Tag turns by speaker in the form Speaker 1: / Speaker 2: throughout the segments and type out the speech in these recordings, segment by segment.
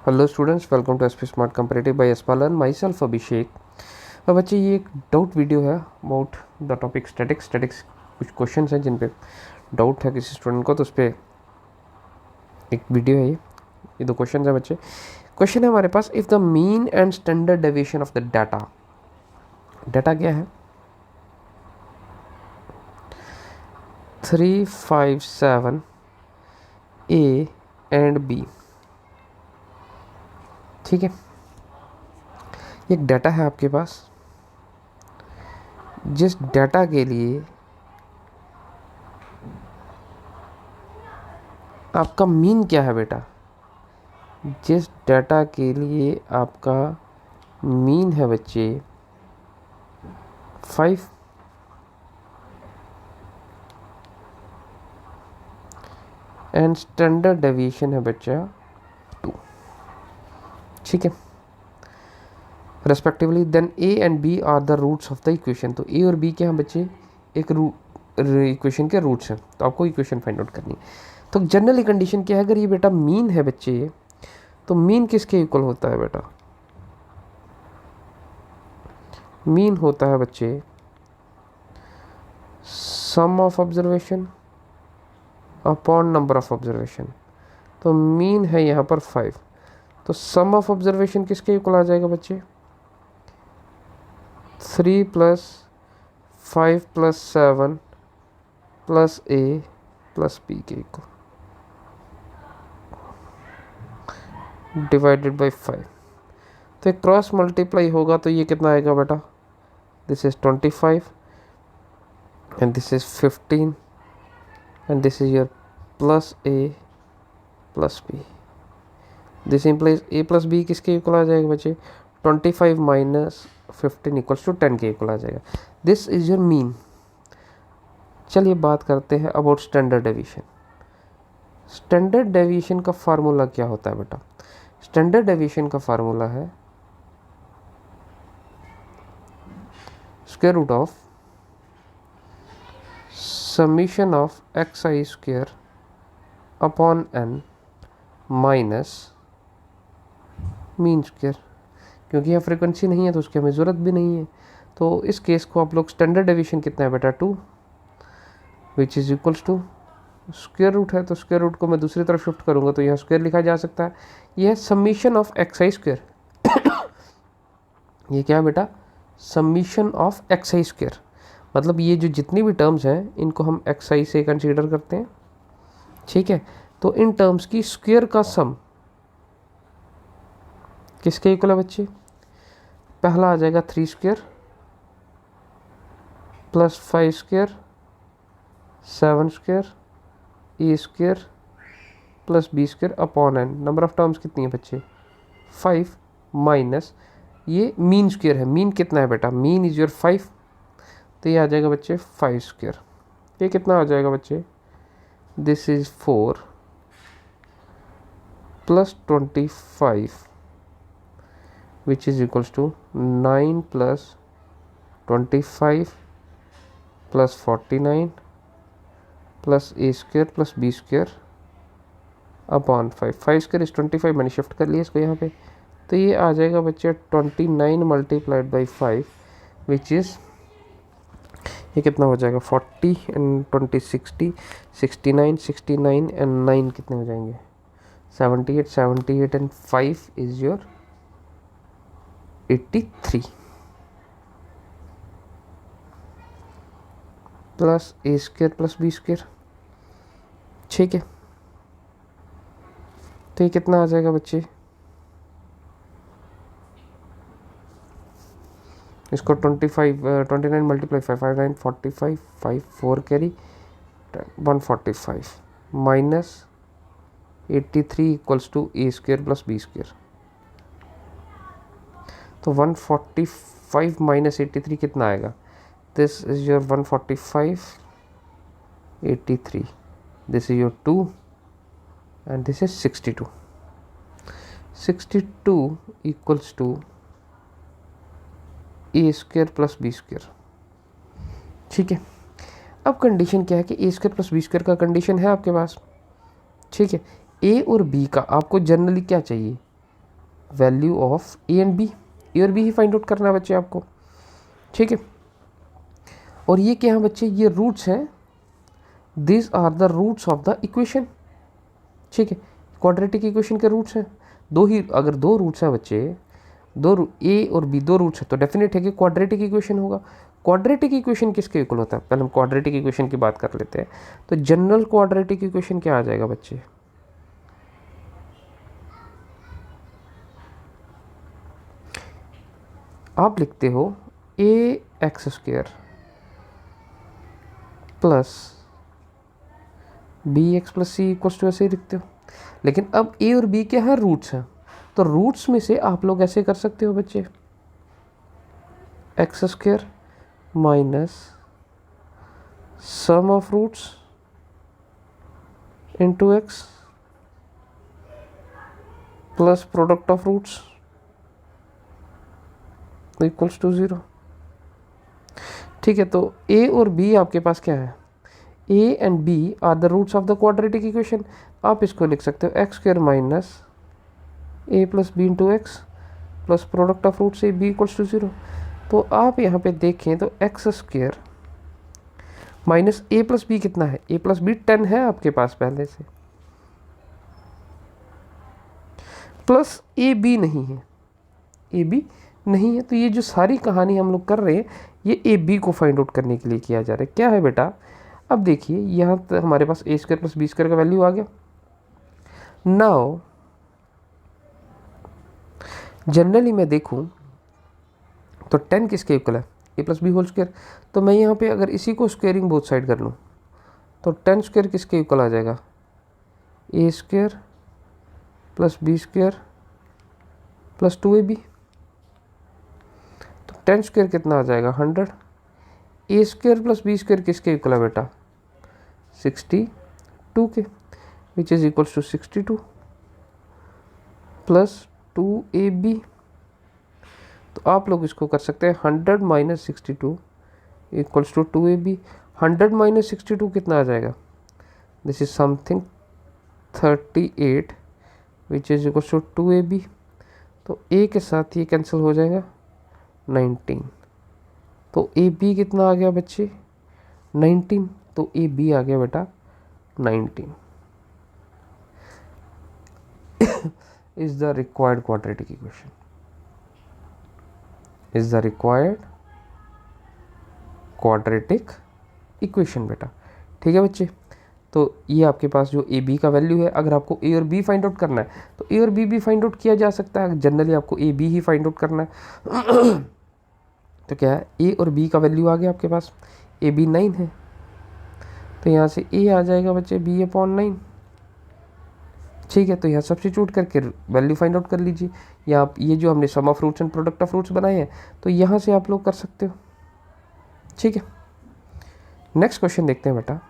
Speaker 1: Hello students, welcome to SP smart comparative by एस्पालन, my self Abhishek. अब बच्चे ये एक डाउट वीडियो है अबाउट द टॉपिक स्टैटिक्स। कुछ क्वेश्चंस हैं जिन पे डाउट है किसी स्टूडेंट को, तो उस पर एक वीडियो है। ये दो क्वेश्चन है बच्चे। क्वेश्चन है हमारे पास, if the mean and standard deviation of the data क्या है 357 ए एंड बी। ठीक है, एक डाटा है आपके पास, जिस डाटा के लिए आपका मीन क्या है बेटा, जिस डाटा के लिए आपका मीन है बच्चे 5 एंड स्टैंडर्ड डेविएशन है बच्चा 2। ठीक है, respectively then a and b are the roots of the equation. तो ए और बी क्या हैं बच्चे, एक इक्वेशन के रूट्स हैं, तो आपको इक्वेशन फाइंड आउट करनी है। तो जनरली कंडीशन क्या है, अगर ये बेटा मीन है बच्चे, तो मीन किसके इक्वल होता है बेटा, मीन होता है बच्चे sum of observation upon number of observation. तो मीन है यहाँ पर 5, तो सम ऑफ ऑब्जर्वेशन किसके इक्वल आ जाएगा बच्चे, 3 + 5 + 7 + a + b के इक्वल डिवाइडेड बाई 5। तो एक क्रॉस मल्टीप्लाई होगा तो ये कितना आएगा बेटा, this is 25 and this is 15 and this is your +a + b। This implies a + b किसके इक्वल आ जाएगा बच्चे, 25 - 15 = 10 के इक्वल आ जाएगा। This is your mean. चलिए बात करते हैं about standard deviation. Standard deviation का फार्मूला क्या होता है बेटा, स्टैंडर्ड डेविएशन का फार्मूला है square root of summation of xi² upon n minus mean square. क्योंकि यहाँ फ्रीक्वेंसी नहीं है तो उसकी हमें ज़रूरत भी नहीं है, तो इस केस को आप लोग स्टैंडर्ड डेविएशन कितना है बेटा 2, which is equals to square root है, तो स्क्वायर रूट को मैं दूसरी तरफ शिफ्ट करूँगा तो यहाँ स्क्वायर लिखा जा सकता है। यह है समीशन ऑफ xi²। ये क्या है बेटा, समीशन ऑफ xi², मतलब ये जो जितनी भी टर्म्स हैं इनको हम xi से कंसीडर करते हैं। ठीक है, तो इन टर्म्स की स्क्वायर का सम किसके इक्वल है बच्चे, पहला आ जाएगा 3² + 5² 7² a² + b² upon n। Number of terms कितनी है बच्चे 5 माइनस ये मीन स्क्वायर है। मीन कितना है बेटा, मीन इज योर 5, तो ये आ जाएगा बच्चे 5²। ये कितना आ जाएगा बच्चे, this is 4 + 25 which is equals to 9 + 25 + 49 + a² + b² upon 5। 5² is 25, मैंने शिफ्ट कर लिया इसको यहाँ पे, तो ये आ जाएगा बच्चे 29 × 5 विच इज़, ये कितना हो जाएगा 40 एंड 20 60 69 एंड 9 कितने हो जाएंगे 78 and 5 is your 83 + a² + b²। ठीक है, तो ये कितना आ जाएगा बच्चे, इसको 29 × 5 5 9 45 5 4 कैरी 145 माइनस 83 = a² + b²। तो 145 - 83 कितना आएगा, this is your 145 83, this is your 2 and this is 62 = a² + b²। ठीक है, अब कंडीशन क्या है कि a² + b² का कंडीशन है आपके पास। ठीक है, ए और बी का आपको जनरली क्या चाहिए, value of a and b, a और बी ही फाइंड आउट करना है बच्चे आपको, ठीक है। और ये क्या है बच्चे, ये रूट्स हैं, this are the roots of the equation, ठीक है। क्वाड्रेटिक इक्वेशन के रूट्स हैं दो ही, अगर दो रूट्स हैं बच्चे, ए और बी दो रूट्स है तो डेफिनेट है कि क्वाड्रेटिक इक्वेशन होगा। क्वाड्रेटिक इक्वेशन किसके इक्वल होता है, पहले हम क्वाड्रेटिक इक्वेशन की बात कर लेते हैं। तो जनरल क्वाड्रेटिक इक्वेशन क्या आ जाएगा बच्चे, आप लिखते हो a x square plus b x plus c equals to, ऐसे ही लिखते हो। लेकिन अब ए और बी क्या है, रूट्स हैं, तो रूट्स में से आप लोग ऐसे कर सकते हो बच्चे, x square minus sum of roots into x plus product of roots equals to 0, ठीक है। तो ए और बी आपके पास क्या है, a and b are the roots of the quadratic equation. आप इसको लिख सकते हो x square minus a plus b into x plus product of roots a b equals to 0। तो आप यहाँ पे देखें तो x square minus a plus b कितना है, ए प्लस बी 10 है आपके पास पहले से, प्लस ए बी नहीं है, ए बी नहीं है। तो ये जो सारी कहानी हम लोग कर रहे हैं ये ए बी को फाइंड आउट करने के लिए किया जा रहा है। क्या है बेटा, अब देखिए यहाँ तक हमारे पास ए स्क्वायर प्लस बी स्क्वायर का वैल्यू आ गया। नाउ जनरली मैं देखूं तो 10 किसके इक्वल है, ए प्लस बी होल स्क्वायर। तो मैं यहाँ पे अगर इसी को स्क्वेयरिंग बोथ साइड कर लूँ तो 10 स्क्वायर किसके इक्वल आ जाएगा, a square plus b square plus 2ab। तो 10 स्क्वायर कितना आ जाएगा 100। A square plus b square किसके इक्वल है बेटा, 62 के, which is equals to 62 plus 2ab। तो आप लोग इसको कर सकते हैं 100 minus 62 equals to 2ab। 100 minus 62 कितना आ जाएगा, this is something 38 which is equals to 2ab। तो a के साथ ये कैंसिल हो जाएगा 19। तो ab कितना आ गया बच्चे 19, तो ab आ गया बेटा 19 is the required quadratic equation, is the required quadratic equation बेटा, ठीक है बच्चे। तो ये आपके पास जो ए बी का वैल्यू है, अगर आपको ए और बी फाइंड आउट करना है तो ए और बी भी फाइंड आउट किया जा सकता है, जनरली आपको ए बी ही फाइंड आउट करना है। तो क्या है, ए और बी का वैल्यू आ गया आपके पास, ए बी 9 है, तो यहाँ से ए आ जाएगा बच्चे बी अपॉन 9, ठीक है। तो यहाँ सब्स्टिट्यूट करके वैल्यू फाइंड आउट कर लीजिए, या आप ये जो हमने sum of roots and product of roots बनाए हैं तो यहाँ से आप लोग कर सकते हो, ठीक है। नेक्स्ट क्वेश्चन देखते हैं बेटा।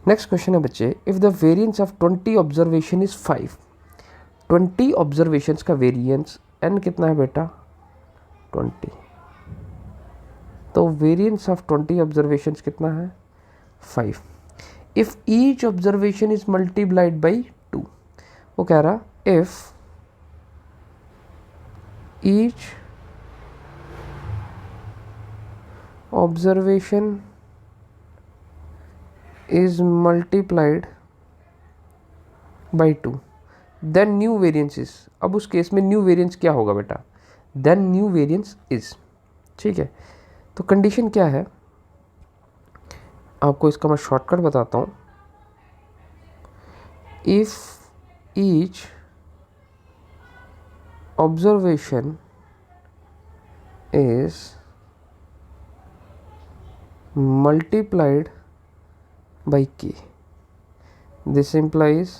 Speaker 1: नेक्स्ट क्वेश्चन है बच्चे, if the variance of 20 observation is 5, 20 observations का वेरिएंस n कितना है बेटा 20, तो वेरिएंस ऑफ 20 ऑब्जर्वेशंस कितना है 5। If each observation is multiplied by 2, वो कह रहा if each observation is multiplied by 2 then new variance is। अब उस केस में न्यू वेरिएंस क्या होगा बेटा, then न्यू वेरिएंस is, ठीक है। तो कंडीशन क्या है, आपको इसका मैं शॉर्टकट बताता हूँ। If each observation is multiplied by k, this implies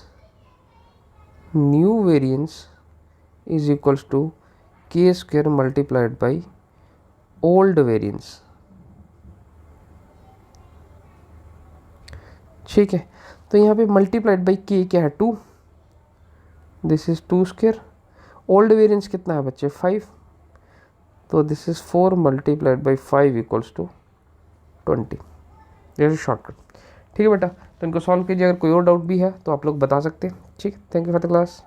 Speaker 1: new variance is equals to k square multiplied by old variance, ठीक है। तो यहाँ पे मल्टीप्लाइड बाई k क्या है 2, this is 2 square, old variance कितना है बच्चे 5, तो this is 4 multiplied by 5 equals to 20, ये शॉर्टकट। ठीक है बेटा, तो इनको सॉल्व कीजिए। अगर कोई और डाउट भी है तो आप लोग बता सकते हैं। ठीक है, thank you for the class.